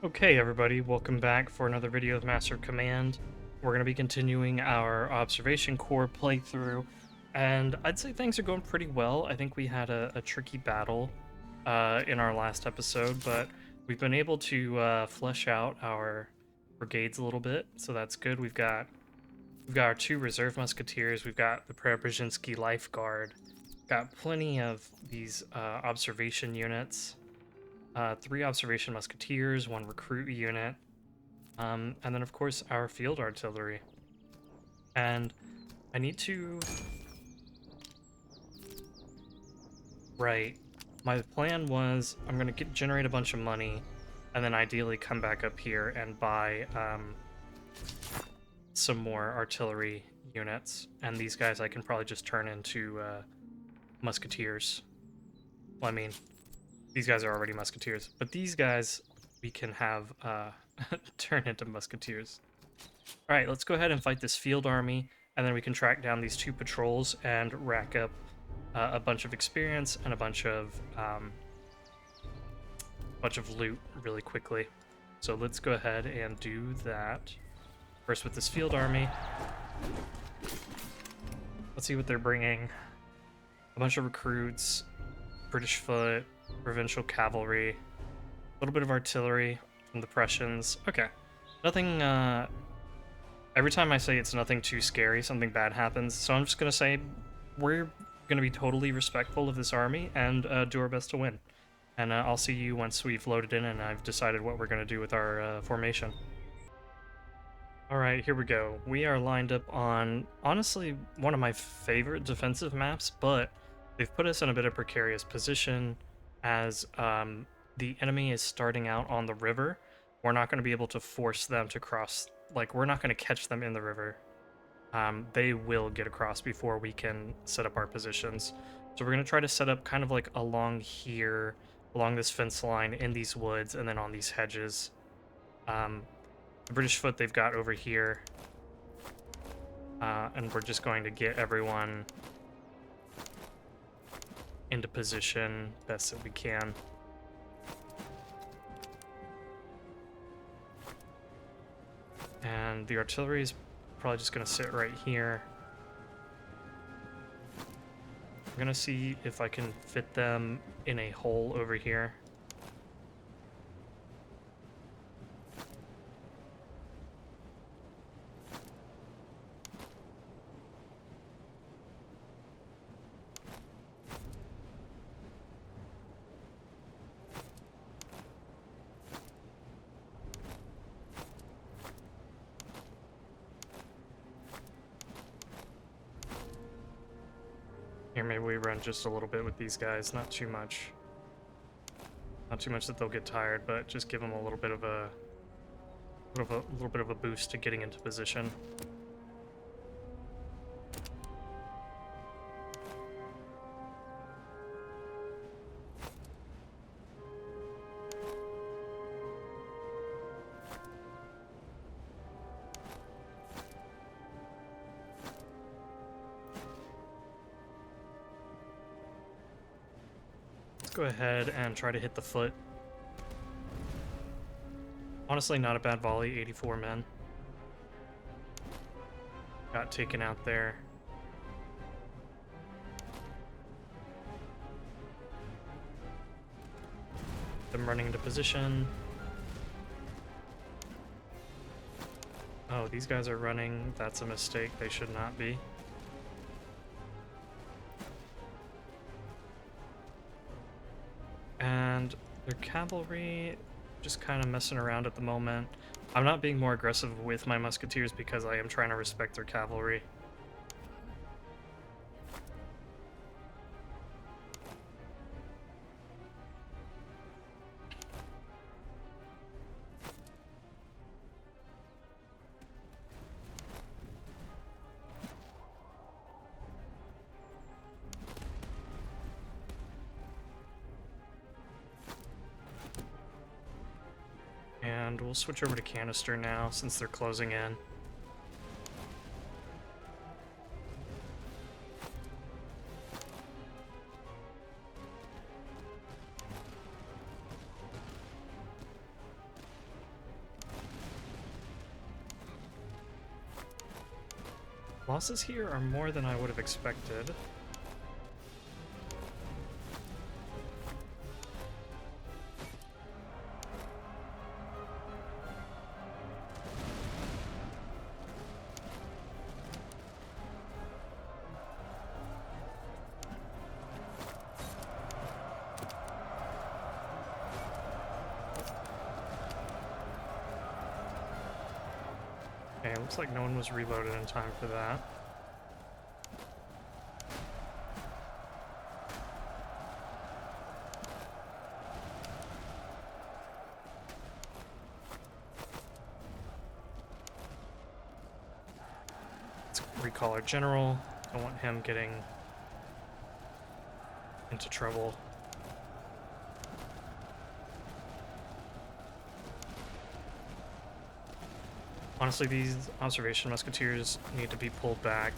Okay, everybody, welcome back for another video of Master Command. We're going to be continuing our Observation Corps playthrough, and I'd say things are going pretty well. I think we had a tricky battle in our last episode, but we've been able to flesh out our brigades a little bit, so that's good. We've got our two reserve musketeers, we've got the Preobrazhensky Life Guard, got plenty of these observation units. Three observation musketeers, one recruit unit, and then of course our field artillery. And I need to... Right. My plan was I'm going to generate a bunch of money, and then ideally come back up here and buy some more artillery units. And these guys I can probably just turn into musketeers. Well, I mean, these guys are already musketeers, but these guys we can have turn into musketeers. All right, let's go ahead and fight this field army, and then we can track down these two patrols and rack up a bunch of experience and a bunch of loot really quickly. So let's go ahead and do that. First with this field army. Let's see what they're bringing. A bunch of recruits, British foot, provincial cavalry, a little bit of artillery from the Prussians. Okay, nothing. Every time I say it's nothing too scary, something bad happens. So I'm just gonna say we're gonna be totally respectful of this army and do our best to win. And I'll see you once we've loaded in and I've decided what we're gonna do with our formation. All right, here we go. We are lined up on, honestly, one of my favorite defensive maps, but they've put us in a bit of precarious position as the enemy is starting out on the river. We're not going to be able to force them to cross, like, we're not going to catch them in the river. They will get across before we can set up our positions. So we're going to try to set up kind of like along here, along this fence line, in these woods, and then on these hedges. The British foot they've got over here. And we're just going to get everyone into position best that we can. And the artillery is probably just going to sit right here. I'm going to see if I can fit them in a hole over here. Here, maybe we run just a little bit with these guys, not too much. Not too much that they'll get tired, but just give them a little bit of a boost to getting into position. Go ahead and try to hit the foot. Honestly, not a bad volley, 84 men. Got taken out there. Them running into position. Oh, these guys are running. That's a mistake. They should not be. And their cavalry just kind of messing around at the moment. I'm not being more aggressive with my musketeers because I am trying to respect their cavalry. And we'll switch over to canister now since they're closing in. Losses here are more than I would have expected. Okay, looks like no one was reloaded in time for that. Let's recall our general. Don't want him getting into trouble. Honestly, these observation musketeers need to be pulled back.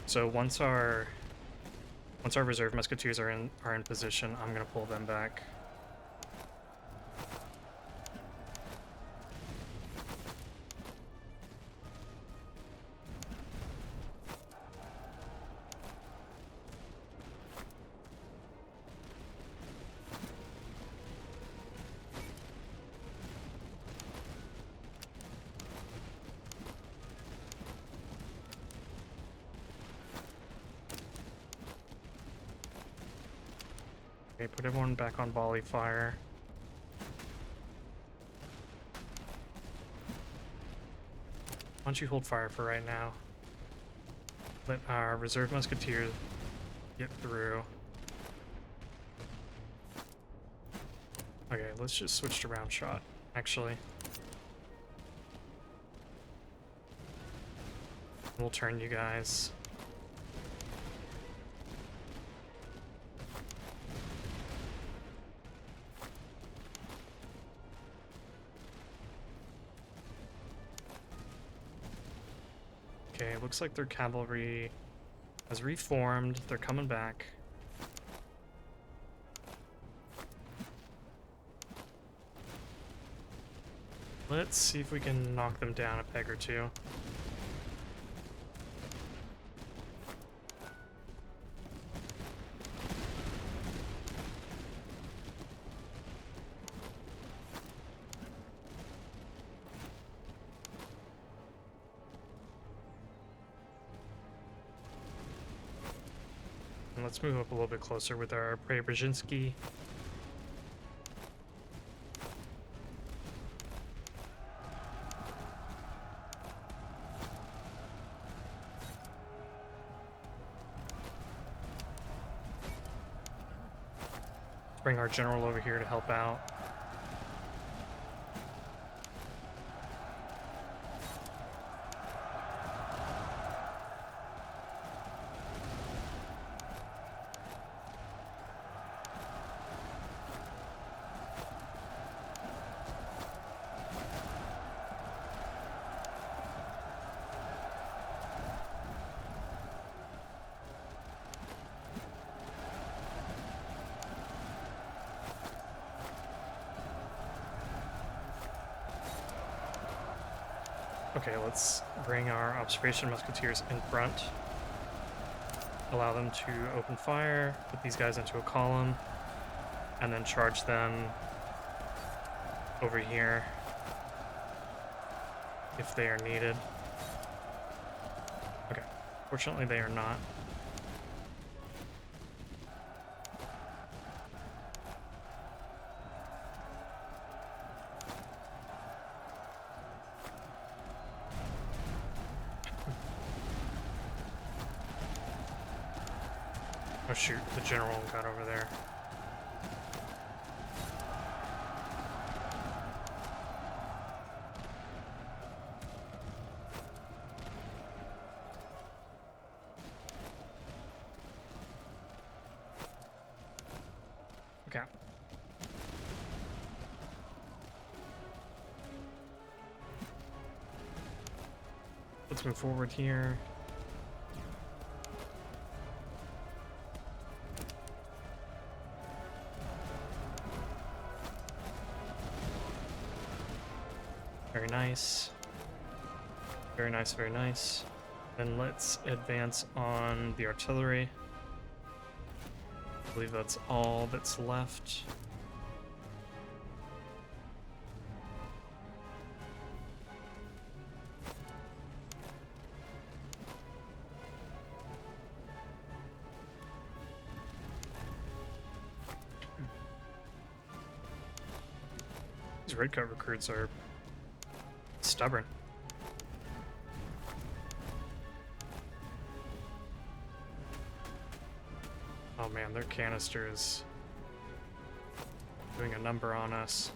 So once our reserve musketeers are in position, I'm gonna pull them back. Okay, put everyone back on volley fire. Why don't you hold fire for right now? Let our reserve musketeers get through. Okay, let's just switch to round shot, actually. We'll turn you guys. Okay, looks like their cavalry has reformed. They're coming back. Let's see if we can knock them down a peg or two. And let's move up a little bit closer with our Preobrazhensky. Bring our general over here to help out. Okay, let's bring our observation musketeers in front. Allow them to open fire, put these guys into a column, and then charge them over here if they are needed. Okay, fortunately they are not. Oh shoot, the general got over there. Okay. Let's move forward here. Very nice. Very nice, very nice. Then let's advance on the artillery. I believe that's all that's left. These redcoat recruits are stubborn. Oh man, their canister is doing a number on us.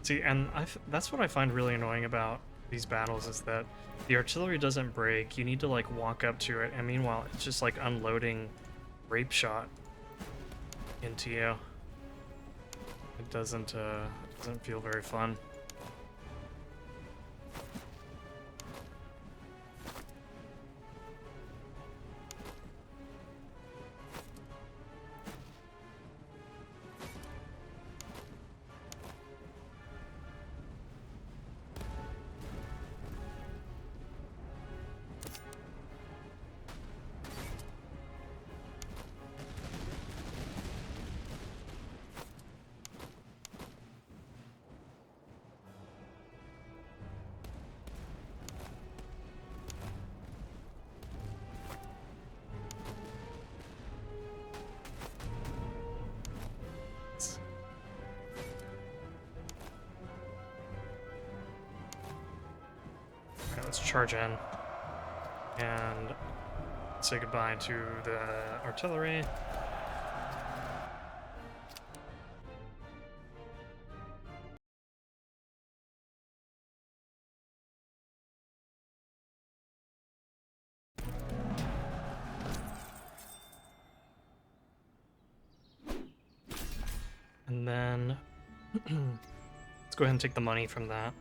See, and that's what I find really annoying about these battles is that the artillery doesn't break. You need to like walk up to it, and meanwhile it's just like unloading rape shot into you. It doesn't feel very fun. Alright, let's charge in and say goodbye to the artillery. And then let's go ahead and take the money from that.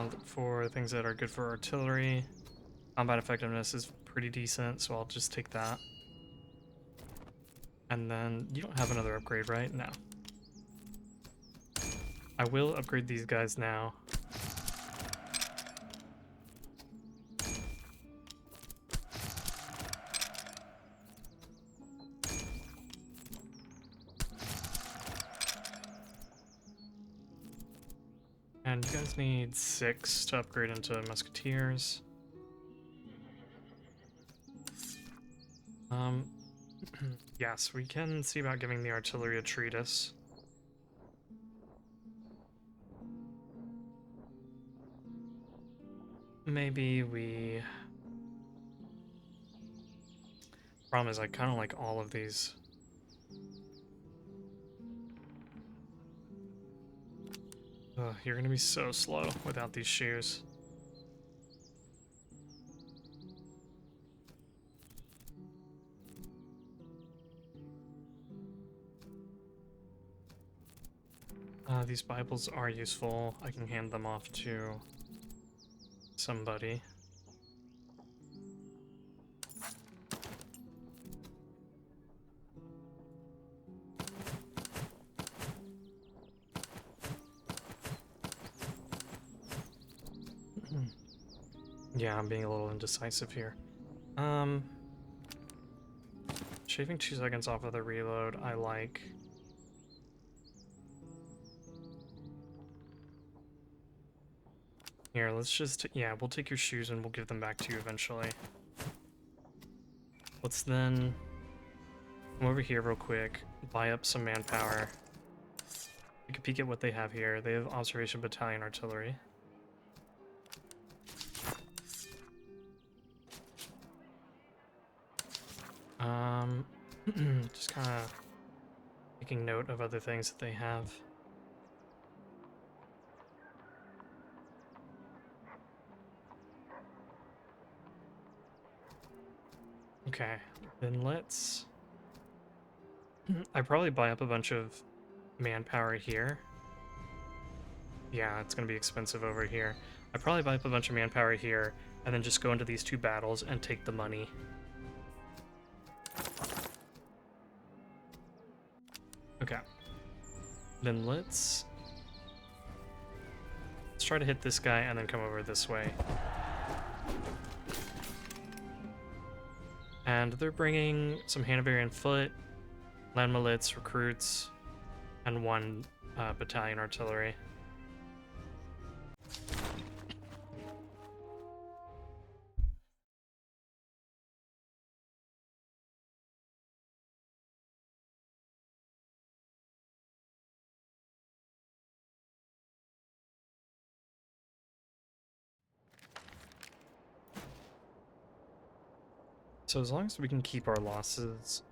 Look for things that are good for artillery. Combat effectiveness is pretty decent, so I'll just take that. And then you don't have another upgrade, right? No. I will upgrade these guys now. And you guys need 6 to upgrade into musketeers. Yes, we can see about giving the artillery a treatise. Maybe we... Problem is, I kind of like all of these. Ugh, you're gonna be so slow without these shoes. These Bibles are useful. I can hand them off to somebody. Yeah, I'm being a little indecisive here. Shaving 2 seconds off of the reload, I like. Here, let's just, yeah, we'll take your shoes and we'll give them back to you eventually. Let's then come over here real quick, buy up some manpower. Take a peek at what they have here. They have observation battalion artillery. Just kind of taking note of other things that they have. Okay, then let's I probably buy up a bunch of manpower here. Yeah, it's gonna be expensive over here. I probably buy up a bunch of manpower here, and then just go into these two battles and take the money. Okay. Then let's try to hit this guy and then come over this way. And they're bringing some Hanoverian foot, land milits, recruits, and one battalion artillery. So as long as we can keep our losses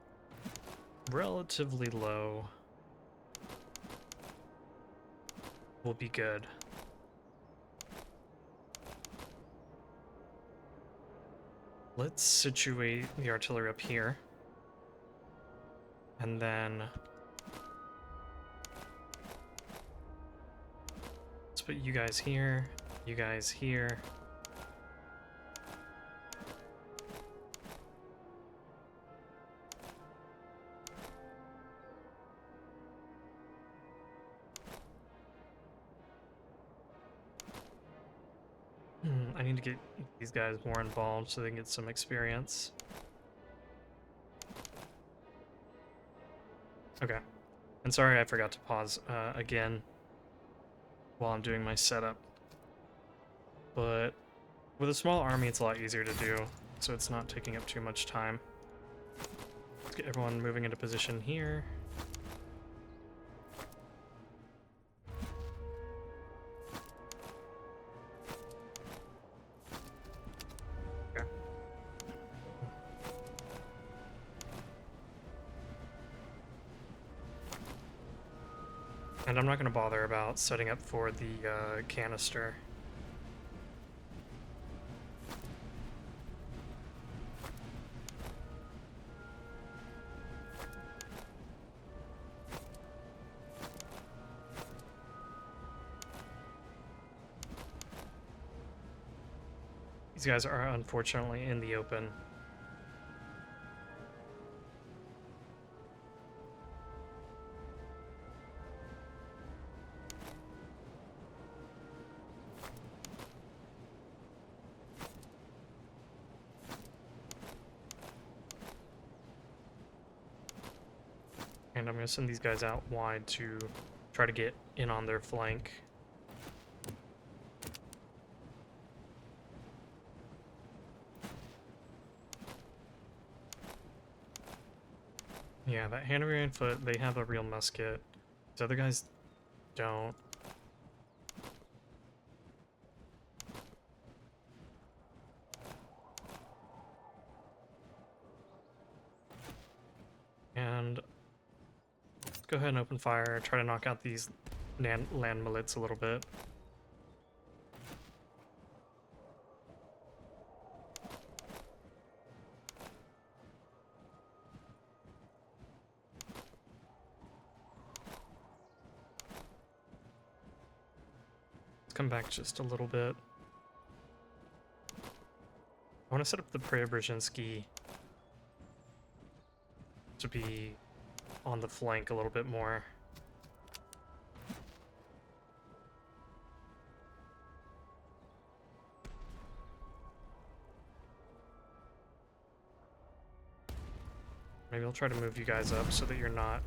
relatively low, we'll be good. Let's situate the artillery up here. And then let's put you guys here, you guys here. I need to get these guys more involved so they can get some experience. Okay. And sorry I forgot to pause again while I'm doing my setup. But with a small army, it's a lot easier to do, so it's not taking up too much time. Let's get everyone moving into position here. Okay. And I'm not going to bother about setting up for the canister. These guys are unfortunately in the open. And I'm going to send these guys out wide to try to get in on their flank. Yeah, that Hanoverian foot, they have a real musket. These other guys don't. And let's go ahead and open fire, try to knock out these land milits a little bit. Come back just a little bit. I want to set up the Preobrazhensky to be on the flank a little bit more. Maybe I'll try to move you guys up so that you're not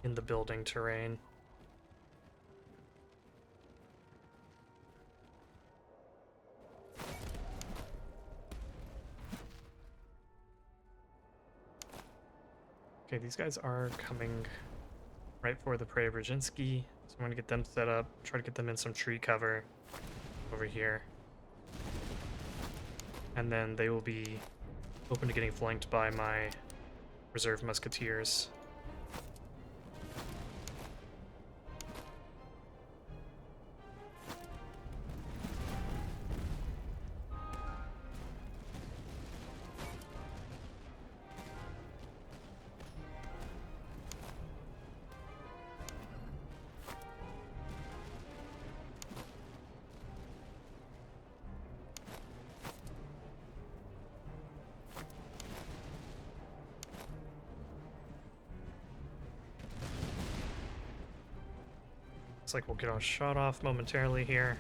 in the building terrain. Okay, these guys are coming right for the Preobrazhensky, so I'm going to get them set up, try to get them in some tree cover over here. And then they will be open to getting flanked by my reserve musketeers. Looks like we'll get our shot off momentarily here.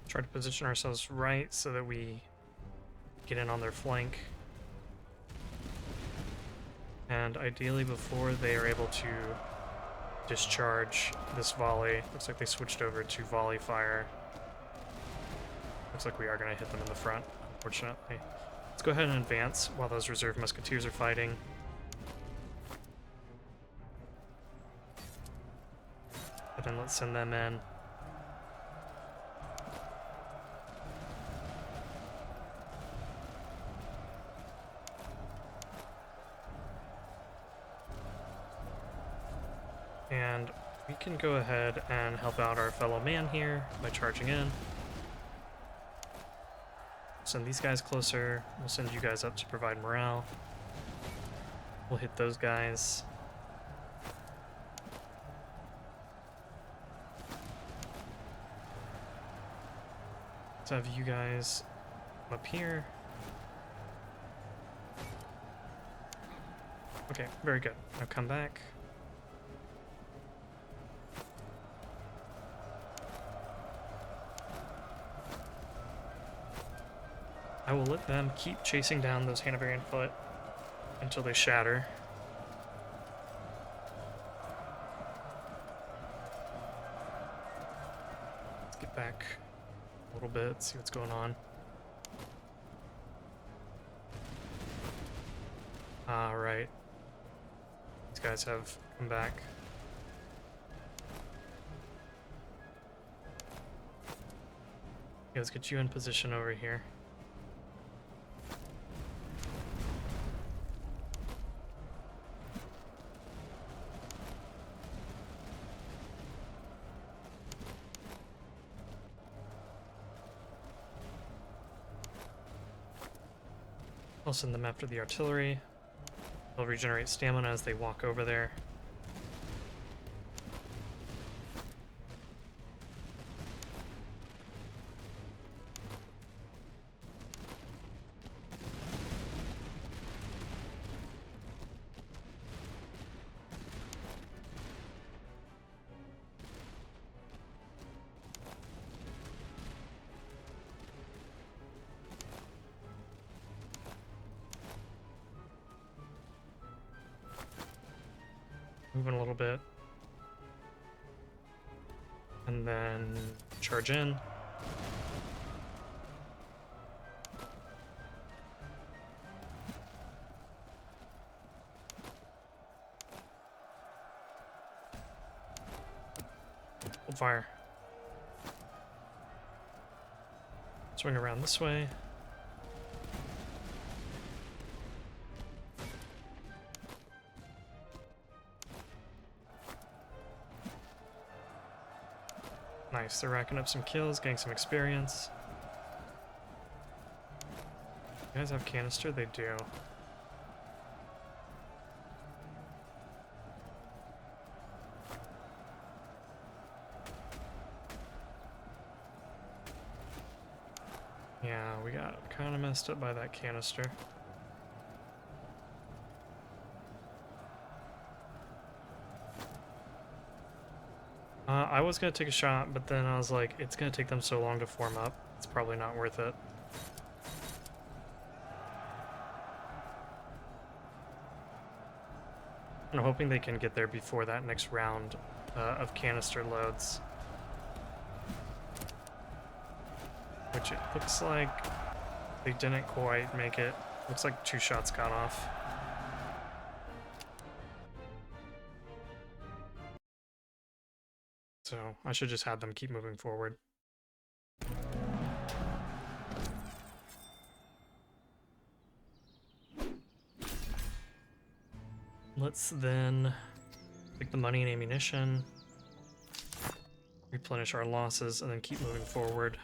Try to position ourselves right so that we get in on their flank. And ideally before they are able to discharge this volley. Looks like they switched over to volley fire. Looks like we are going to hit them in the front, unfortunately. Let's go ahead and advance while those reserve musketeers are fighting. And then let's send them in. And we can go ahead and help out our fellow man here by charging in. Send these guys closer. We'll send you guys up to provide morale. We'll hit those guys. Let's have you guys up here. Okay, very good. Now come back. I will let them keep chasing down those Hanoverian foot until they shatter. Let's get back a little bit, see what's going on. Alright. These guys have come back. Okay, let's get you in position over here. I'll send them after the artillery. They'll regenerate stamina as they walk over there. Moving a little bit. And then charge in. Hold fire. Swing around this way. Nice, they're racking up some kills, getting some experience. You guys have canister? They do. Yeah, we got kind of messed up by that canister. I was going to take a shot, but then I was like, it's going to take them so long to form up. It's probably not worth it. I'm hoping they can get there before that next round of canister loads. Which it looks like they didn't quite make it. Looks like 2 shots got off. So I should just have them keep moving forward. Let's then take the money and ammunition. replenish our losses, and then keep moving forward.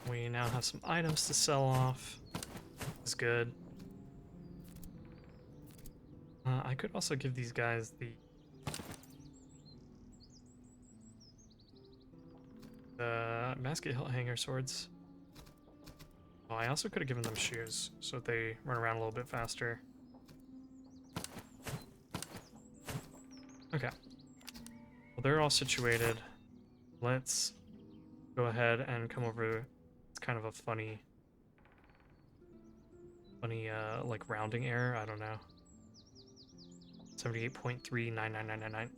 We now have some items to sell off. That's good. I could also give these guys the basket hilt hanger swords. Oh, I also could have given them shoes so that they run around a little bit faster. Okay. Well, they're all situated. Let's go ahead and come over. It's kind of a funny, like rounding error. I don't know. 78.3999999.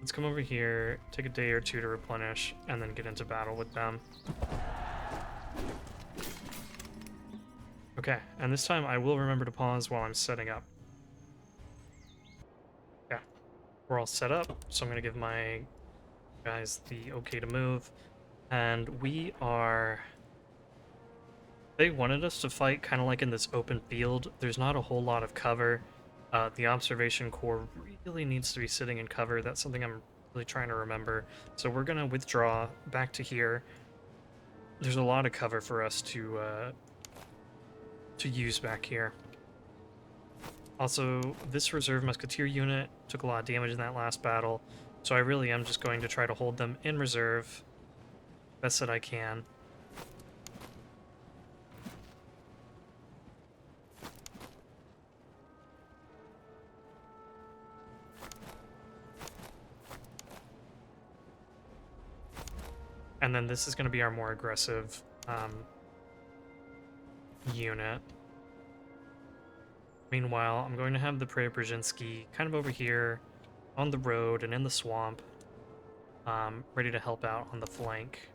Let's come over here, take a day or two to replenish, and then get into battle with them. Okay, and this time I will remember to pause while I'm setting up. Yeah, we're all set up, so I'm going to give my guys the okay to move. And we are... They wanted us to fight kind of like in this open field. There's not a whole lot of cover. The observation corps really needs to be sitting in cover. That's something I'm really trying to remember. So we're going to withdraw back to here. There's a lot of cover for us to use back here. Also, this reserve musketeer unit took a lot of damage in that last battle, so I really am just going to try to hold them in reserve best that I can. And then this is going to be our more aggressive unit. Meanwhile, I'm going to have the Preobrazhensky kind of over here on the road and in the swamp, ready to help out on the flank.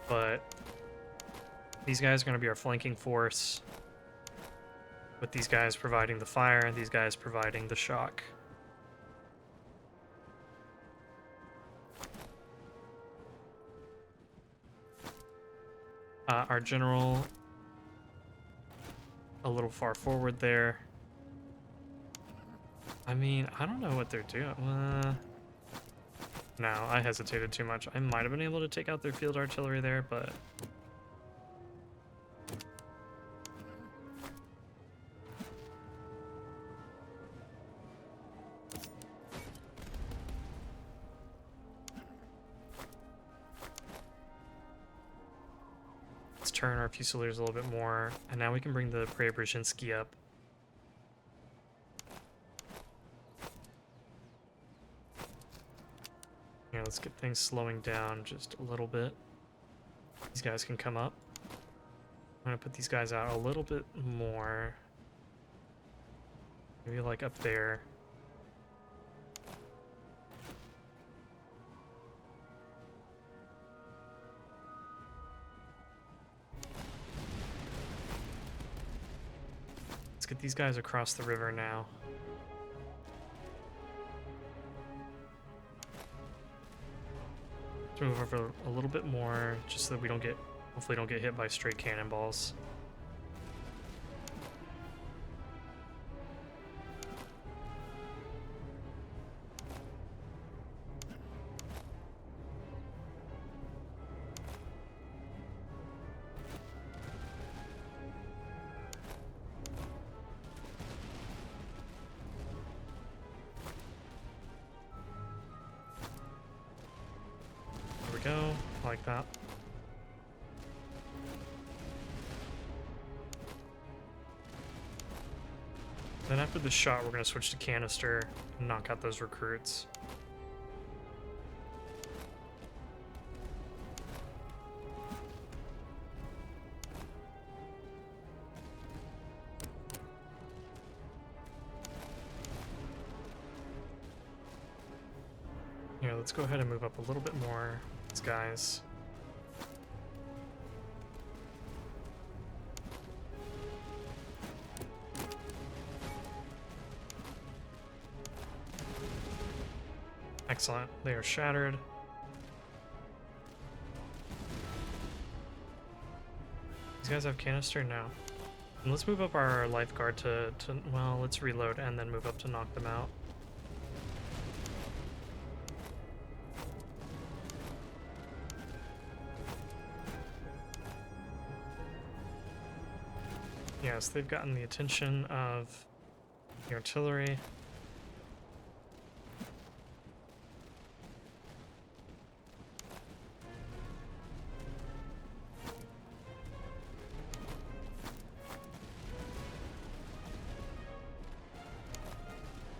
But these guys are going to be our flanking force, with these guys providing the fire and these guys providing the shock. Our general a little far forward there. I mean, I don't know what they're doing. No, I hesitated too much. I might have been able to take out their field artillery there, but... Let's turn our Fusiliers a little bit more, and now we can bring the Preobrazhensky up. Yeah, let's get things slowing down just a little bit. These guys can come up. I'm gonna put these guys out a little bit more. Maybe like up there. Let's get these guys across the river now. Let's move over a little bit more, just so that we don't get, hopefully don't get hit by stray cannonballs. Go like that. Then after this shot, we're going to switch to canister and knock out those recruits. Here, let's go ahead and move up a little bit more. These guys. Excellent. They are shattered. guys have canister? No. And let's move up our lifeguard to, well, let's reload and then move up to knock them out. Yes, they've gotten the attention of the artillery.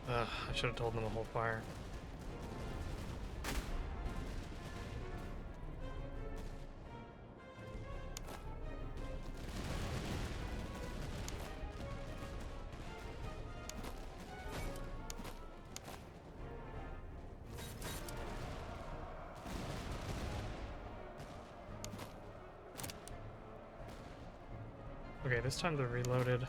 I should have told them to hold fire. Okay, this time they're reloaded.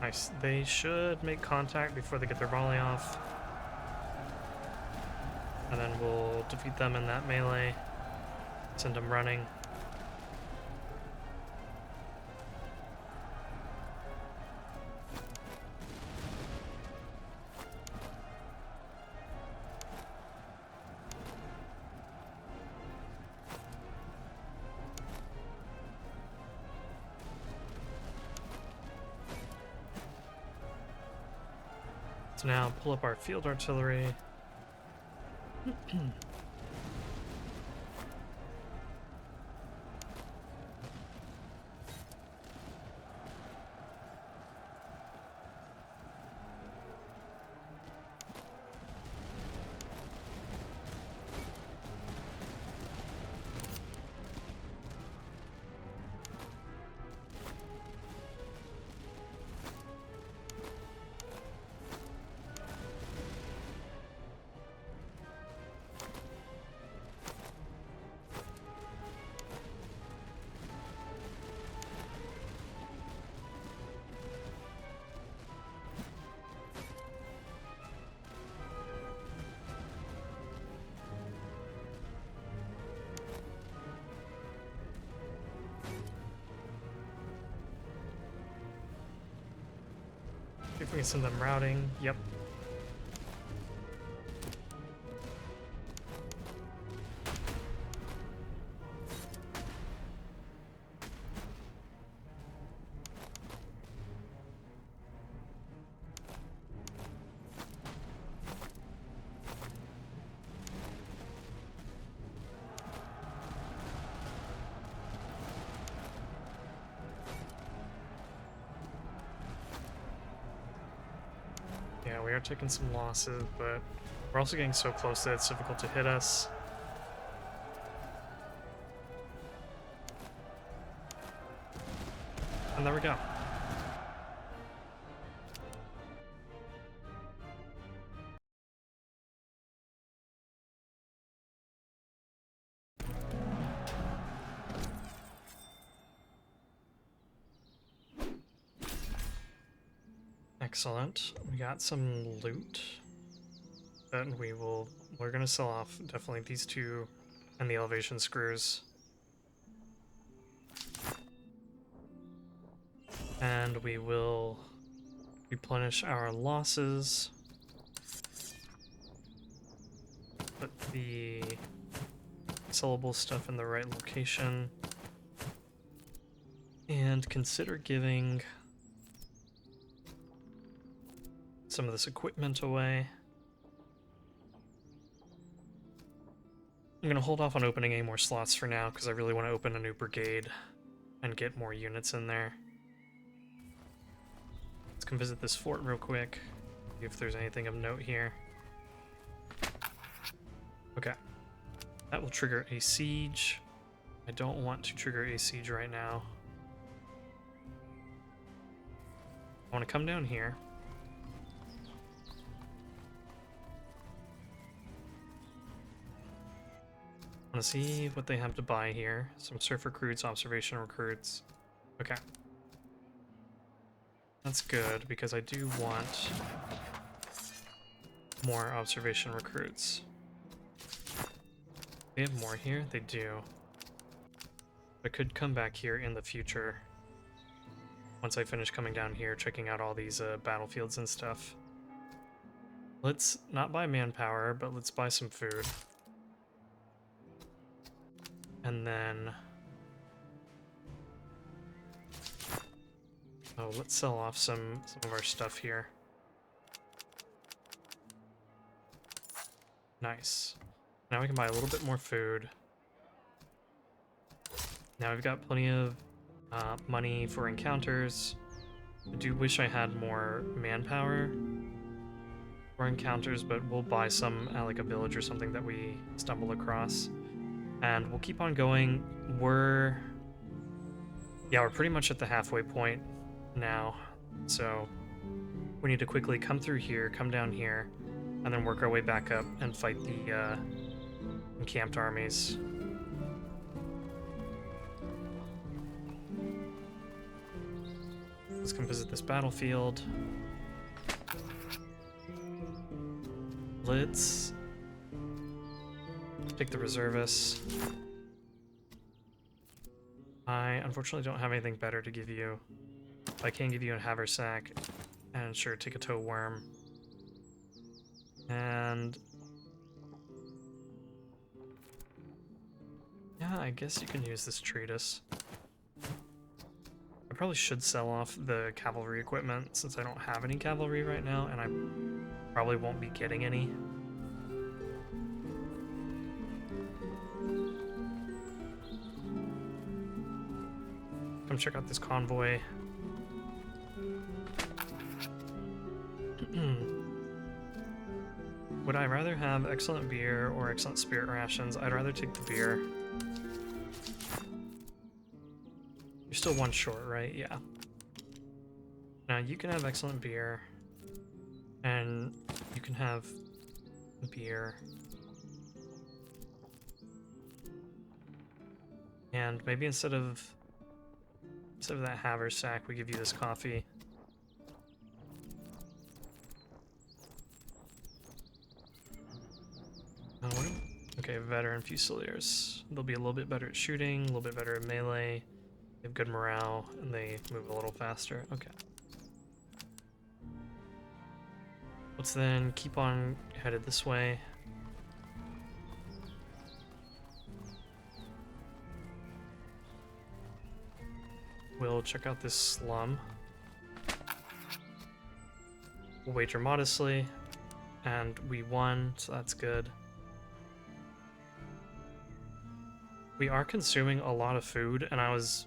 Nice. They should make contact before they get their volley off. And then we'll defeat them in that melee. Send them running. So now pull up our field artillery. If we can send them routing, yep. Yeah, we are taking some losses, but we're also getting so close that it's difficult to hit us. And there we go. Excellent. We got some loot that we're gonna sell off definitely these two and the elevation screws. And we will replenish our losses. Put the sellable stuff in the right location. And consider giving some of this equipment away. I'm going to hold off on opening any more slots for now because I really want to open a new brigade and get more units in there. Let's come visit this fort real quick, see if there's anything of note here. Okay. That will trigger a siege. I don't want to trigger a siege right now. I want to come down here. Want to see what they have to buy here. Some surf recruits, observation recruits. Okay. That's good, because I do want more observation recruits. They have more here? They do. I could come back here in the future. Once I finish coming down here, checking out all these battlefields and stuff. Let's not buy manpower, but let's buy some food. And then... oh, let's sell off some of our stuff here. Nice. Now we can buy a little bit more food. Now we've got plenty of money for encounters. I do wish I had more manpower for encounters, but we'll buy some at like a village or something that we stumble across. And we'll keep on going. We're pretty much at the halfway point now. So we need to quickly come through here, come down here, and then work our way back up and fight the encamped armies. Let's come visit this battlefield. Let's pick the reservists. I unfortunately don't have anything better to give you. I can give you a haversack, and sure, take a tow worm. And yeah, I guess you can use this treatise. I probably should sell off the cavalry equipment since I don't have any cavalry right now, and I probably won't be getting any. Come check out this convoy. Would I rather have excellent beer or excellent spirit rations? I'd rather take the beer. You're still one short, right? Yeah. Now you can have excellent beer, and you can have beer. And maybe instead of that haversack, we give you this coffee. Okay, veteran fusiliers. They'll be a little bit better at shooting, a little bit better at melee. They have good morale, and they move a little faster. Okay. Let's then keep on headed this way. We'll check out this slum. We'll wager modestly, and we won, so that's good. We are consuming a lot of food, and I was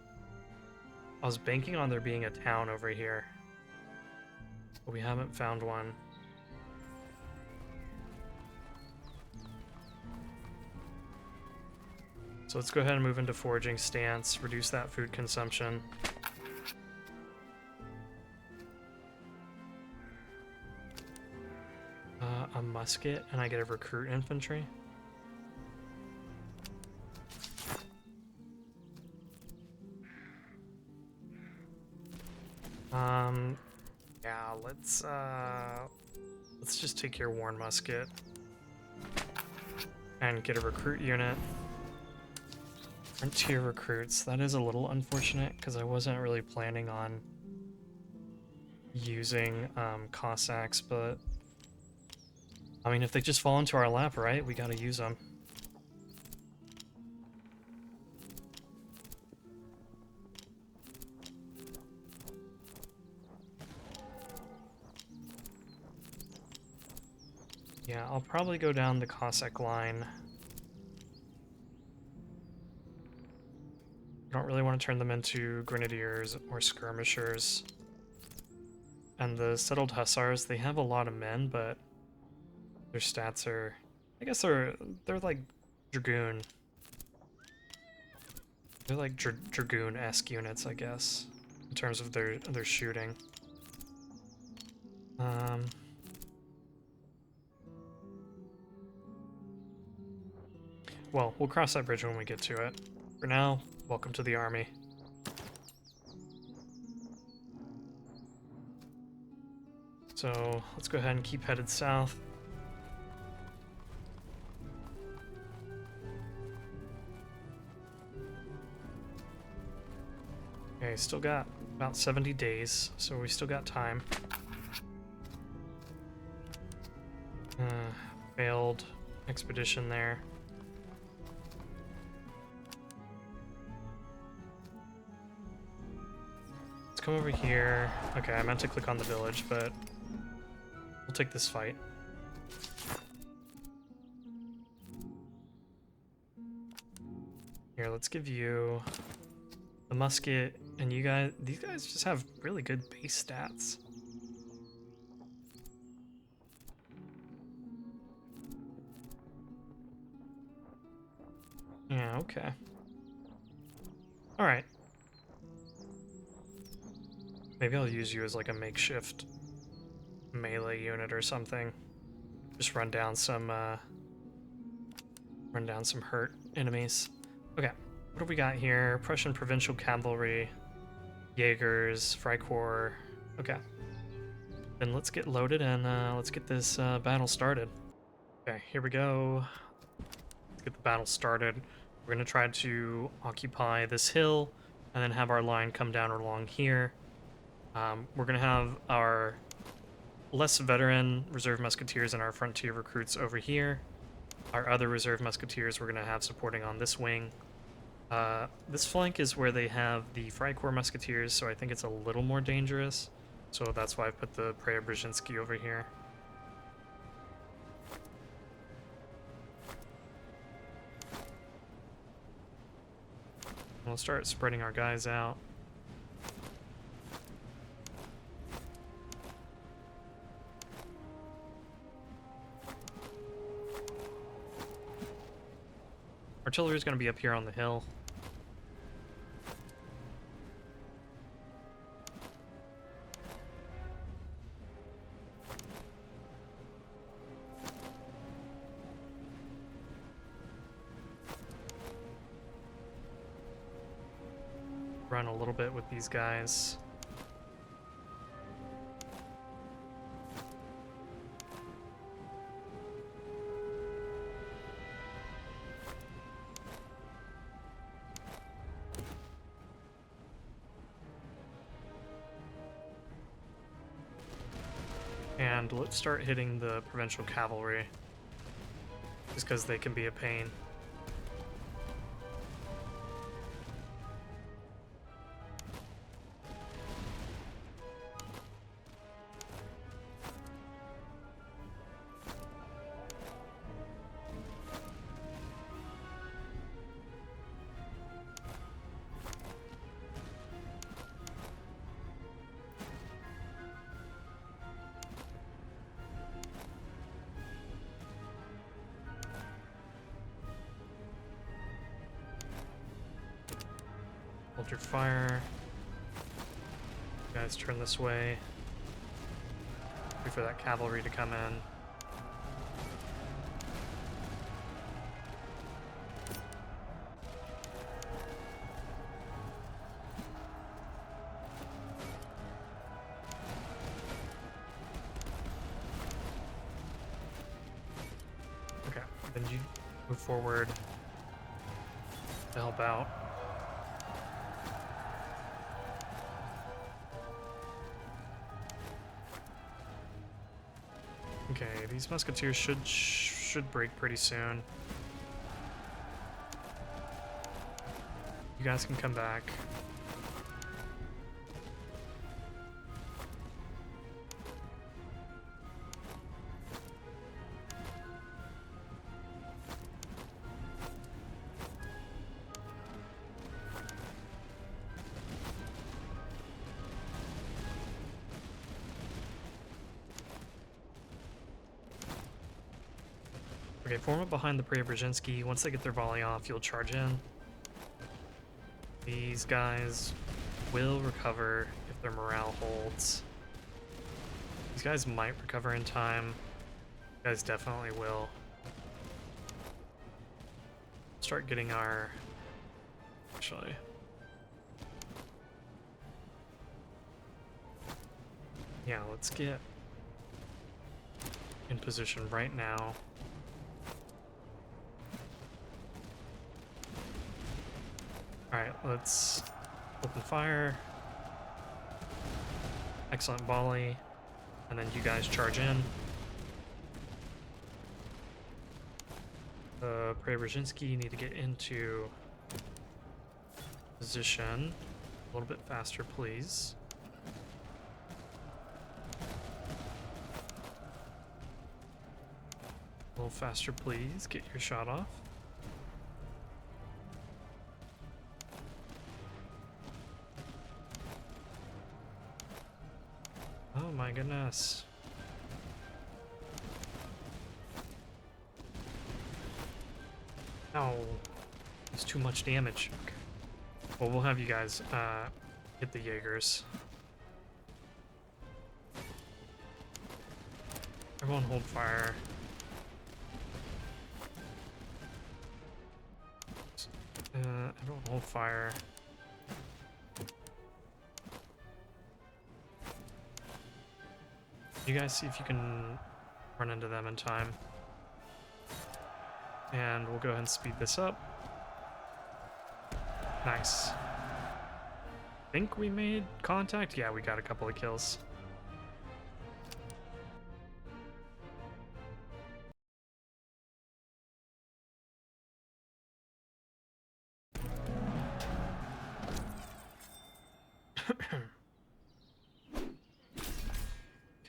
banking on there being a town over here, but we haven't found one. So let's go ahead and move into foraging stance, reduce that food consumption. A musket, and I get a recruit infantry. Yeah, let's just take your worn musket and get a recruit unit. Frontier recruits. That is a little unfortunate because I wasn't really planning on using Cossacks, but I mean, if they just fall into our lap, right? We gotta use them. Yeah, I'll probably go down the Cossack line. I don't really want to turn them into grenadiers or skirmishers. And the settled hussars, they have a lot of men, but their stats are, I guess they're like dragoon. They're like dragoon-esque units, I guess, in terms of their shooting. well, we'll cross that bridge when we get to it. For now, welcome to the army. So let's go ahead and keep headed south. Okay, still got about 70 days, so we still got time. Failed expedition there. Let's come over here. Okay, I meant to click on the village, but we'll take this fight. Here, let's give you the musket, and you guys, these guys just have really good base stats. Yeah, okay. Alright. Maybe I'll use you as like a makeshift melee unit or something. Just run down some hurt enemies. Okay, what do we got here? Prussian Provincial Cavalry, Jaegers, Freikorps. Okay. Then let's get loaded and let's get this battle started. Okay, here we go. Let's get the battle started. We're going to try to occupy this hill and then have our line come down along here. We're going to have our less veteran reserve musketeers and our frontier recruits over here. Our other reserve musketeers we're going to have supporting on this wing. This flank is where they have the Freikorps musketeers, so I think it's a little more dangerous. So that's why I put the Preobrazhensky over here. We'll start spreading our guys out. Artillery is going to be up here on the hill. Run a little bit with these guys. And let's start hitting the provincial cavalry, just because they can be a pain. Hold your fire. You guys turn this way. Wait for that cavalry to come in. Okay, then you move forward to help out. Okay, these musketeers should break pretty soon. You guys can come back. Okay, form up behind the Preobrazhensky. Once they get their volley off, you'll charge in. These guys will recover if their morale holds. These guys might recover in time. You guys definitely will. start getting our... Actually... Yeah, let's get in position right now. Alright, let's open fire. Excellent volley. And then you guys charge in. Preobrazhensky, you need to get into position. A little bit faster, please. A little faster, please. Get your shot off. Oh my goodness. Oh, it's too much damage. Okay. Well, we'll have you guys hit the Jaegers. Everyone hold fire. Everyone hold fire. You guys see if you can run into them in time. And we'll go ahead and speed this up. Nice. Think we made contact? Yeah, we got a couple of kills.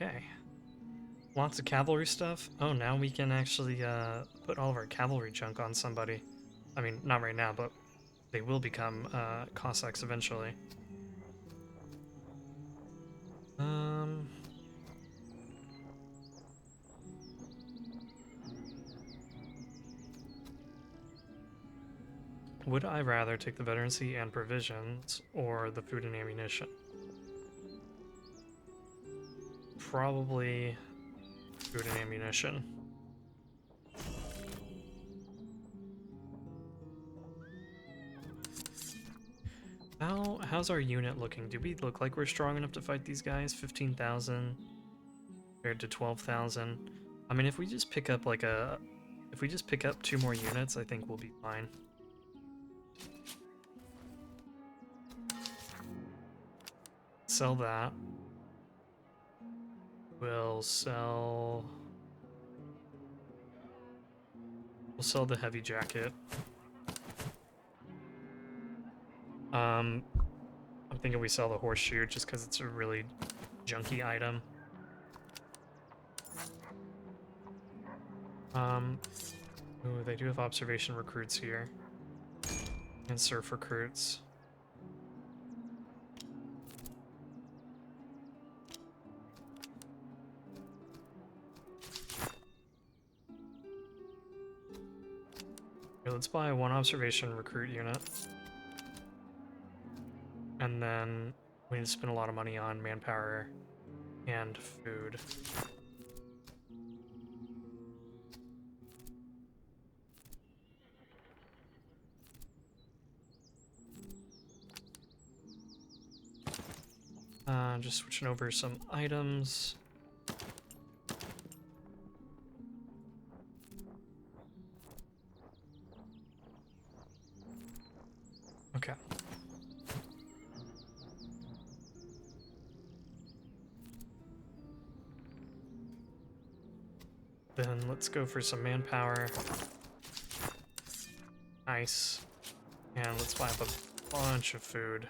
Okay. Lots of cavalry stuff. Oh, now we can actually put all of our cavalry junk on somebody. I mean, not right now, but they will become Cossacks eventually. Would I rather take the veterancy and provisions or the food and ammunition? Probably food and ammunition. How's our unit looking? Do we look like we're strong enough to fight these guys? 15,000 compared to 12,000. I mean, if we just pick up like if we just pick up 2 more units, I think we'll be fine. Sell that. We'll sell the heavy jacket. I'm thinking we sell the horseshoe just because it's a really junky item. Ooh, they do have observation recruits here. And surf recruits. Okay, let's buy 1 observation recruit unit. And then we need to spend a lot of money on manpower and food. Just switching over some items. Okay. Then let's go for some manpower. Nice. And let's buy up a bunch of food.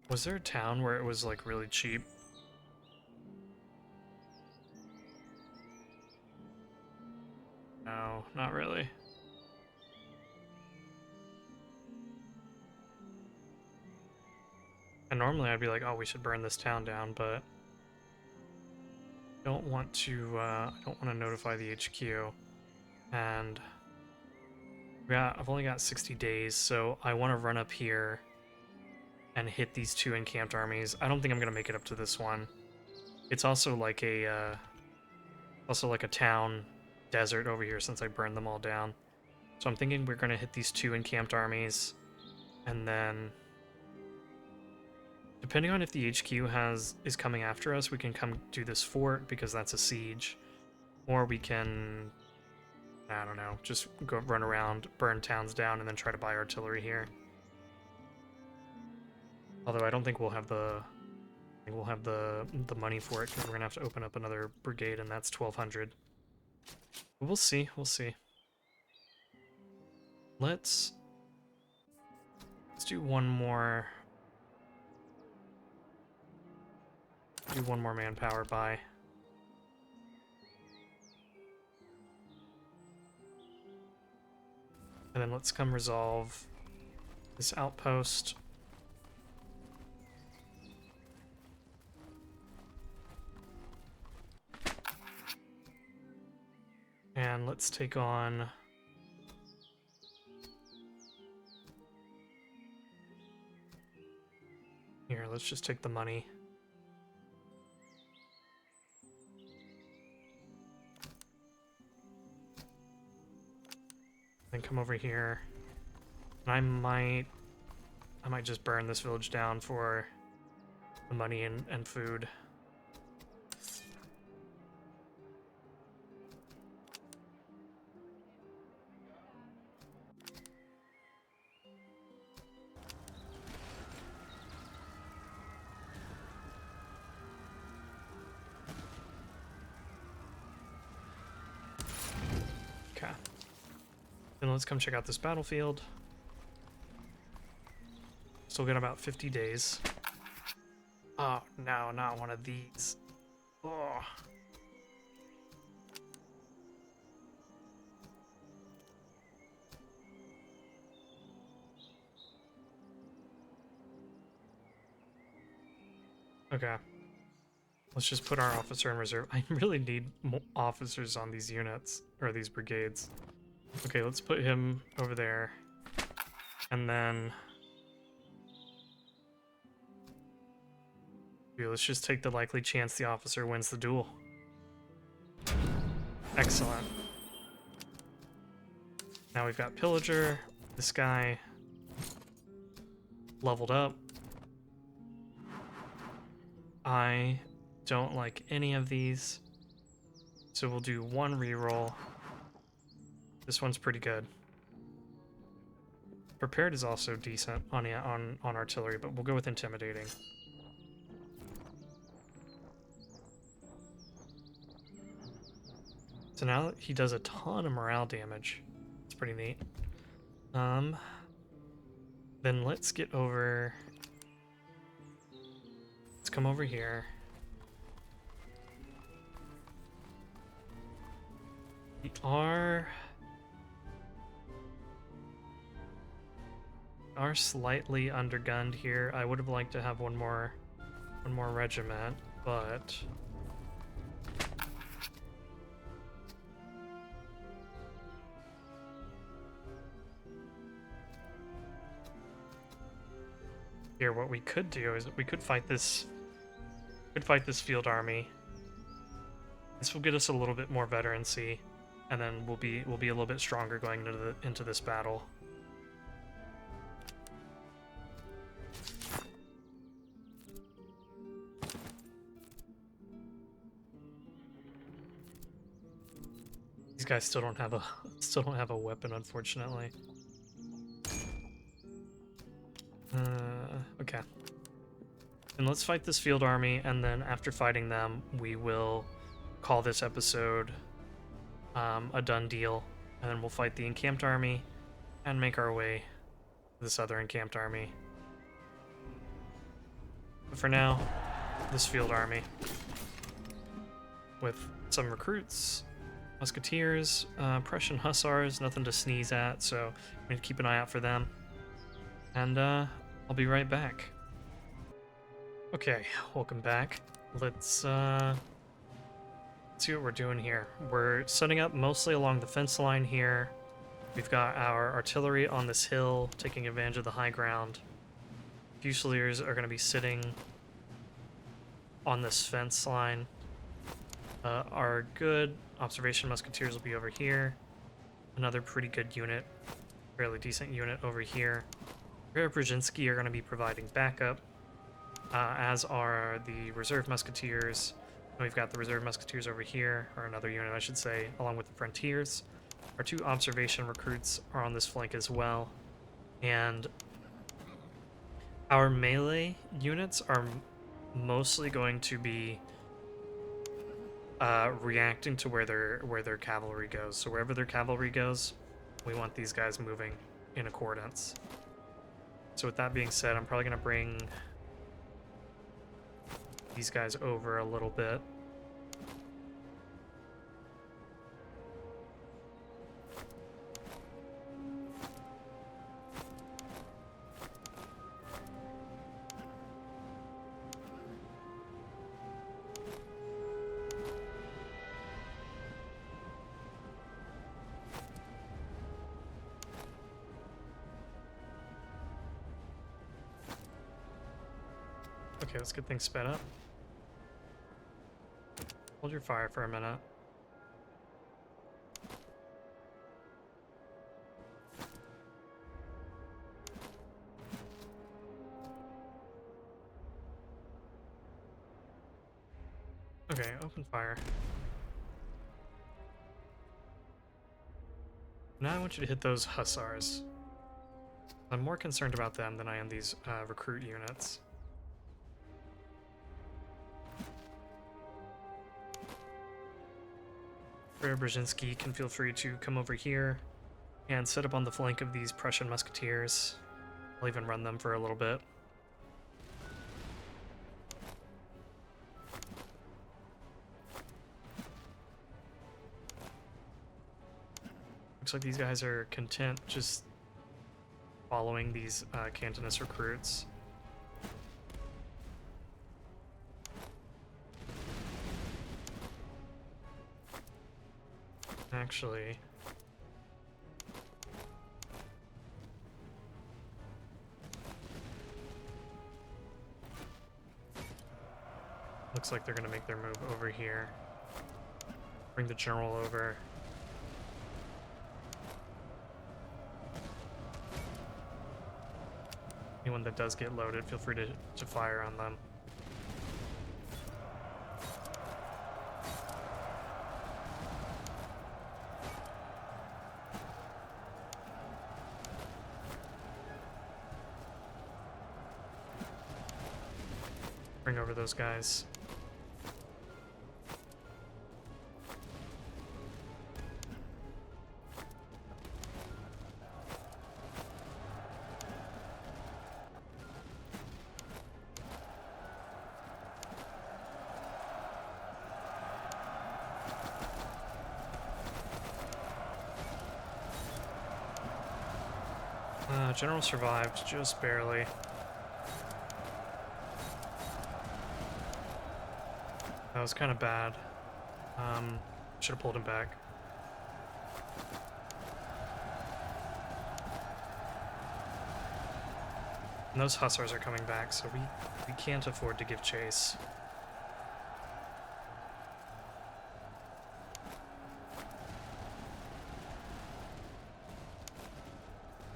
Was there a town where it was like really cheap? No, not really. And normally I'd be like, oh, we should burn this town down, but I don't want to notify the HQ. And yeah, I've only got 60 days, so I want to run up here and hit these 2 encamped armies. I don't think I'm gonna make it up to this one. It's also like a town desert over here since I burned them all down. So I'm thinking we're going to hit these 2 encamped armies, and then depending on if the HQ is coming after us, we can come do this fort because that's a siege, or we can, I don't know, just go run around, burn towns down, and then try to buy artillery here. Although I don't think we'll have the money for it because we're gonna have to open up another brigade, and that's 1,200. But we'll see. We'll see. Let's do one more. Do one more manpower buy. And then let's come resolve this outpost. And let's take on here, let's just take the money. Then come over here. And I might just burn this village down for the money and food. Okay. Then let's come check out this battlefield. Still got about 50 days. Oh, no, not one of these. Oh. Okay. Let's just put our officer in reserve. I really need more officers on these units, or these brigades. Okay, let's put him over there. And then let's just take the likely chance the officer wins the duel. Excellent. Now we've got Pillager. This guy leveled up. I don't like any of these, so we'll do one reroll. This one's pretty good. Prepared is also decent on artillery, but we'll go with intimidating. So now he does a ton of morale damage. It's pretty neat. Then let's get over. Let's come over here. We are slightly undergunned here. I would have liked to have one more regiment, but here what we could do is we could fight this field army. This will get us a little bit more veterancy, and then we'll be a little bit stronger going into this battle. These guys still don't have a weapon, unfortunately. Okay. And let's fight this field army, and then after fighting them, we will call this episode a done deal, and then we'll fight the encamped army and make our way to this other encamped army. But for now, this field army with some recruits, musketeers, Prussian hussars, nothing to sneeze at, so we need to keep an eye out for them. And I'll be right back. Okay, welcome back. Let's see what we're doing here. We're setting up mostly along the fence line here. We've got our artillery on this hill, taking advantage of the high ground. Fusiliers are going to be sitting on this fence line. Our good observation musketeers will be over here. another pretty good unit, fairly decent unit over here. Brzezinski are going to be providing backup, as are the Reserve Musketeers. And we've got the Reserve Musketeers over here, or another unit, I should say, along with the Frontiers. Our 2 observation recruits are on this flank as well. And our melee units are mostly going to be reacting to where their cavalry goes. So wherever their cavalry goes, we want these guys moving in accordance. So with that being said, I'm probably going to bring these guys over a little bit. Okay, let's get things sped up. Hold your fire for a minute. Okay, open fire. Now I want you to hit those hussars. I'm more concerned about them than I am these recruit units. Brzezinski can feel free to come over here and set up on the flank of these Prussian musketeers. I'll even run them for a little bit. Looks like these guys are content just following these Cantonist recruits. Actually, looks like they're going to make their move over here. Bring the general over. Anyone that does get loaded, feel free to fire on them. Bring over those guys. General survived just barely. That was kind of bad. Should have pulled him back. And those hussars are coming back, so we can't afford to give chase.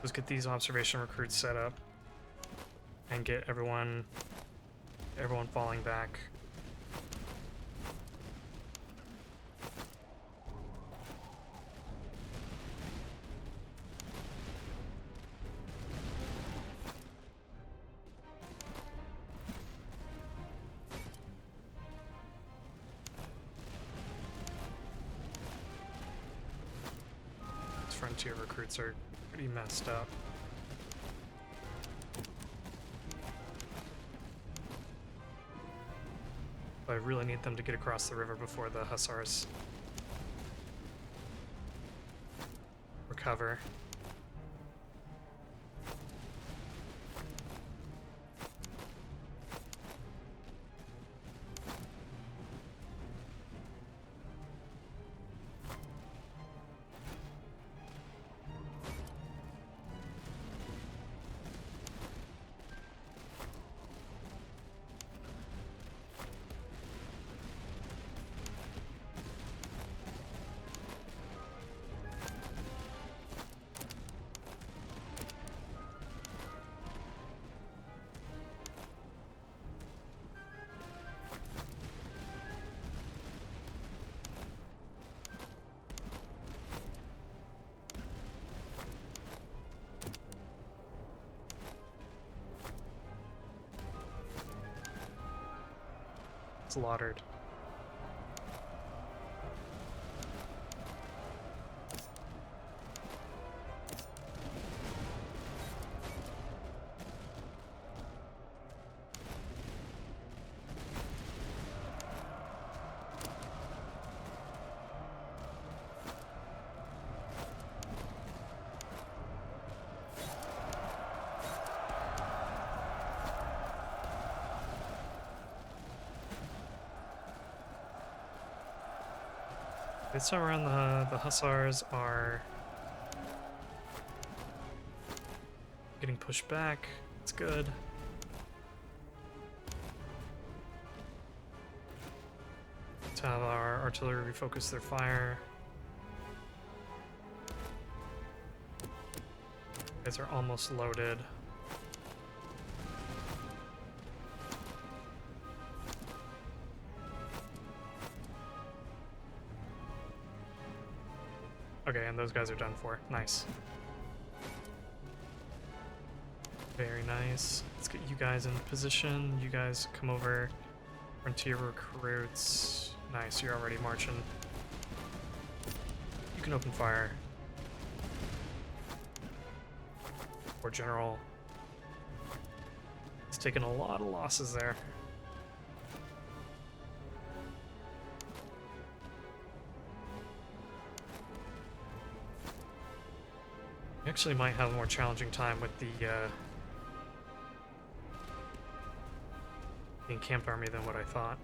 Let's get these observation recruits set up and get everyone falling back. These frontier recruits are pretty messed up. But I really need them to get across the river before the hussars recover. slaughtered. This time around, the Hussars are getting pushed back. It's good. Let's have our artillery refocus their fire. Guys are almost loaded. Okay, and those guys are done for. Nice. Very nice. Let's get you guys in position. You guys come over. Frontier recruits. Nice, you're already marching. You can open fire. Poor general. He's taken a lot of losses there. We actually might have a more challenging time with the encamped army than what I thought.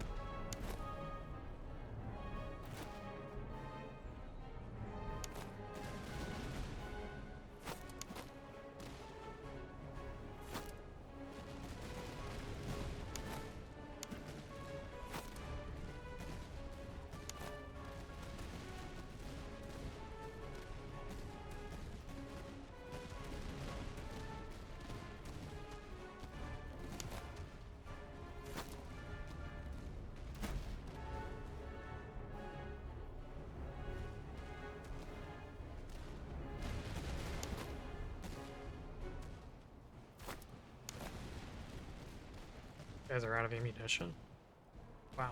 Guys are out of ammunition. Wow.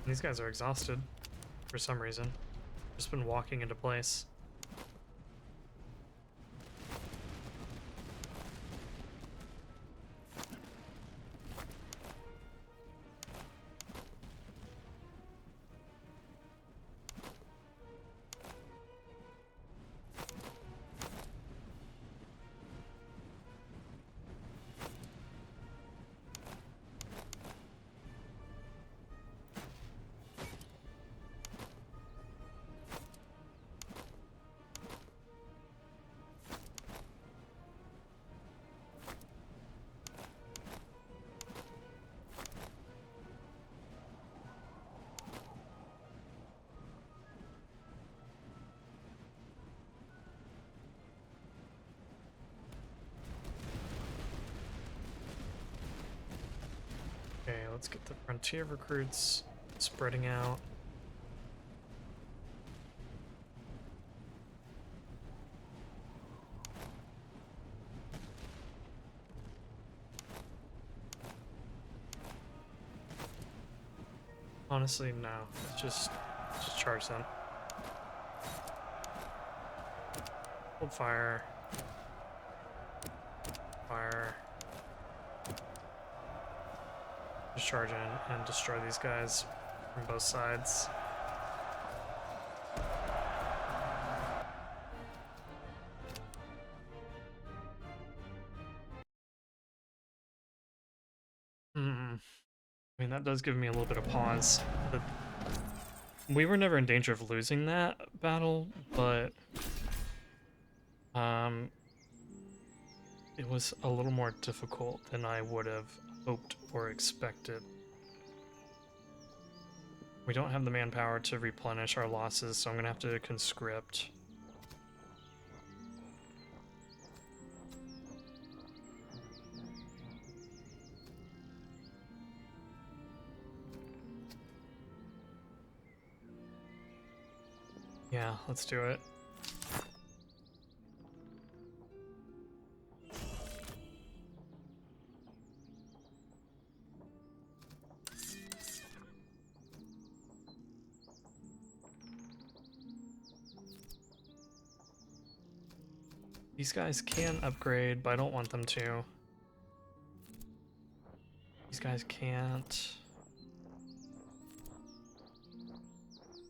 These guys are exhausted for some reason. Just been walking into place. Okay, let's get the frontier recruits spreading out. Honestly, no. Just charge them. Hold fire. Fire. Just charge in and destroy these guys from both sides. I mean, that does give me a little bit of pause. But we were never in danger of losing that battle, but it was a little more difficult than I would have hoped or expected. We don't have the manpower to replenish our losses, so I'm gonna have to conscript. Yeah, let's do it. These guys can upgrade, but I don't want them to. These guys can't.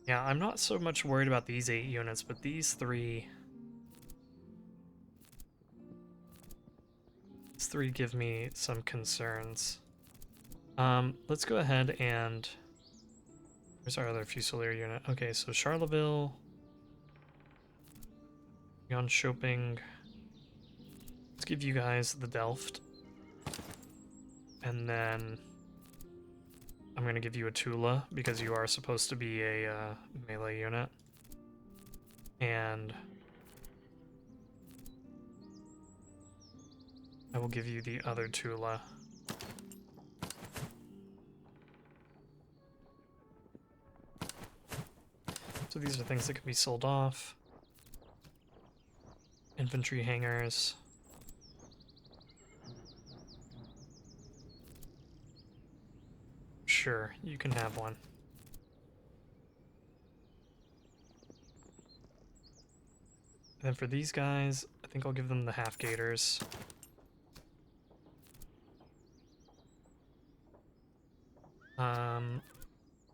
Yeah, I'm not so much worried about these 8 units, but these 3... These 3 give me some concerns. Let's go ahead and... Where's our other Fusilier unit? Okay, so Charleville... Beyond Shopping... Let's give you guys the Delft. And then... I'm gonna give you a Tula, because you are supposed to be a melee unit. And... I will give you the other Tula. So these are things that can be sold off. Infantry hangars. Sure, you can have one. And then for these guys, I think I'll give them the half gators.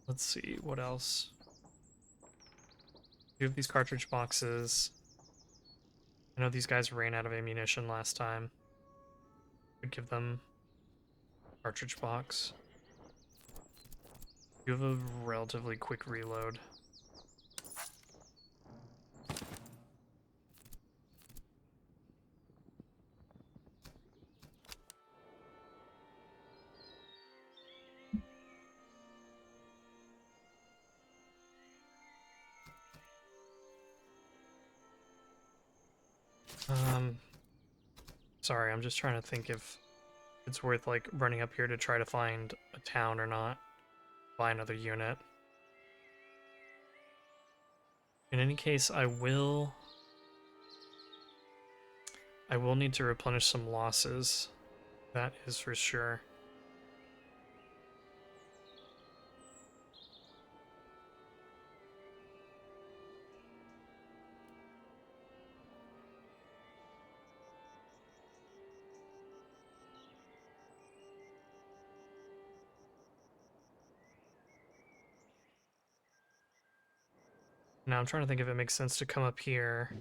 Let's see, what else? You have these cartridge boxes. I know these guys ran out of ammunition last time. Could give them a cartridge box. You have a relatively quick reload. Sorry, I'm just trying to think if it's worth like running up here to try to find a town or not. Buy another unit. In any case, I will need to replenish some losses. That is for sure. Now I'm trying to think if it makes sense to come up here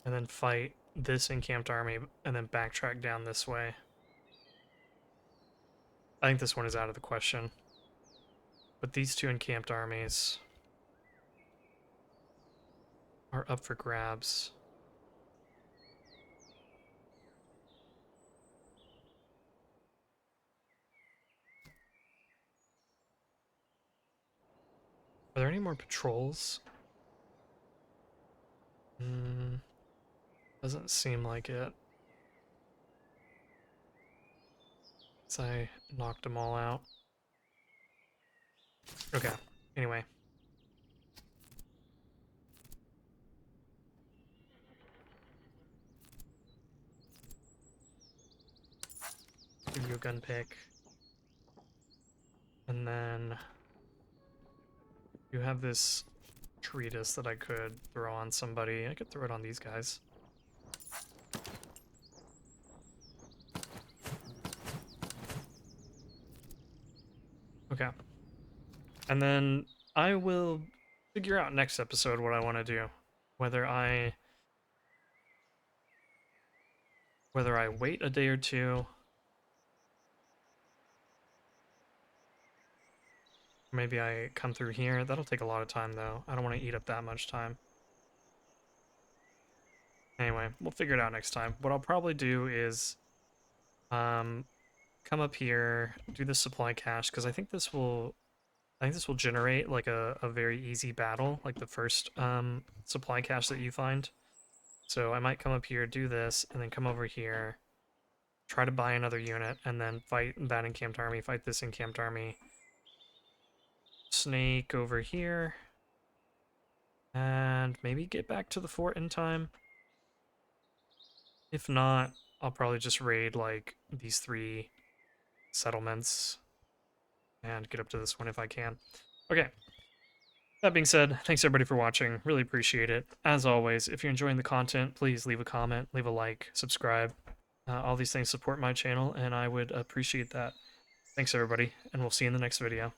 and then fight this encamped army and then backtrack down this way. I think this one is out of the question. But these 2 encamped armies are up for grabs. Are there any more patrols? Doesn't seem like it. So I knocked them all out. Okay, anyway. Give you a gun pick. And then you have this treatise that I could throw on somebody. I could throw it on these guys. Okay. And then I will figure out next episode what I want to do. Whether I wait a day or two. Maybe I come through here. That'll take a lot of time though. I don't want to eat up that much time. Anyway, we'll figure it out next time. What I'll probably do is come up here, do the supply cache, because I think this will generate like a very easy battle, like the first supply cache that you find. So I might come up here, do this, and then come over here, try to buy another unit, and then fight that encamped army, fight this encamped army. Snake over here. And maybe get back to the fort in time. If not, I'll probably just raid like these 3 settlements and get up to this one if I can. Okay. That being said, thanks everybody for watching. Really appreciate it. As always, if you're enjoying the content, please leave a comment, leave a like, subscribe. All these things support my channel, and I would appreciate that. Thanks everybody, and we'll see you in the next video.